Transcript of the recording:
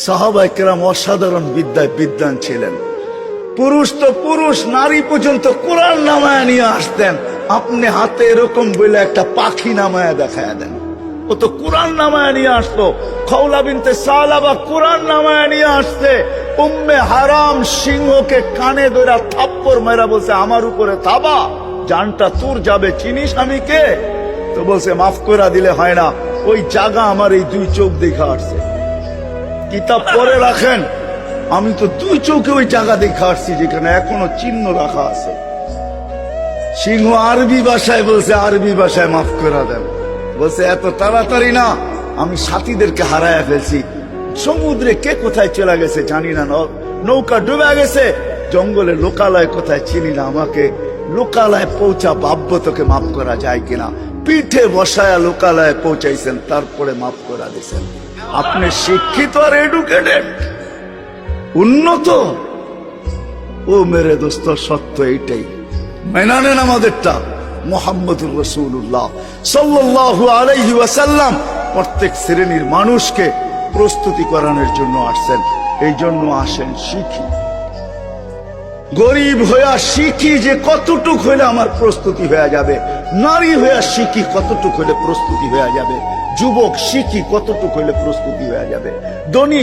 সাহাবায়ে কেরাম অসাধারণ বিদ্যায় বিদ্বান ছিলেন। পুরুষ তো পুরুষ, নারী পর্যন্ত কোরআন নামায়া নিয়ে আসতেন। আপনি হাতে এরকম বলে একটা পাখি নামায়া দেখায়া দেন, ও তো কোরআন নামায়া নিয়ে আসতো। খওলা বিনতে সালাবা কোরআন নামায়া নিয়ে আসছে। উম্মে হারাম সিংহকে কানে ধরে থাপ্পড় মেরা বলছে, আমার উপরে থাবা, জানটা তোর যাবে, চিনিস আমি কে? তো বলছে মাফ করে দিলে হয় না, ওই জায়গা আমার এই দুই চোখ দেখা আসছে। কিতাব পড়ে রাখেন, আমি তো দুই চোখে ওই জায়গা দেখা আসছি যেখানে এখনো চিহ্ন রাখা আছে। সিংহ আরবি ভাষায় বলছে, আরবি ভাষায় মাফ করে দেন। বলছে এত তাড়াতাড়ি না, আমি সাথীদেরকে হারায় ফেলছি। সমুদ্রে কে কোথায় চলে গেছে জানি না, নৌকা ডুবে গেছে, জঙ্গলে লোকালয় কোথায় চিনি না, আমাকে লোকালয় পৌঁছা, ভাবব তোকে মাফ করা যায় কিনা। পিঠে বসায়া লোকালয়ে পৌঁছাইছেন, তারপরে মাফ করা দিয়েছেন। আপনি শিক্ষিত আর এডুকেটেড, উন্নত। ও মেরে দোস্ত, সত্য এইটাই, মেনে নেন আমাদেরটা। মুহাম্মদুর রাসূলুল্লাহ সাল্লাল্লাহু আলাইহি ওয়াসাল্লাম প্রত্যেক শ্রেণীর মানুষকে প্রস্তুতি করানোর জন্য আসছেন। এই জন্য আসেন, শিখি। গরিব হইয়া শিখি যে কতটুক হইলে আমার প্রস্তুতি হয়ে যাবে, নারী হইয়া শিখি কতটুক হইলে প্রস্তুতি হয়ে যাবে, যুবক শিখি কতটুক হইলে প্রস্তুতি হয়ে যাবে, ধনী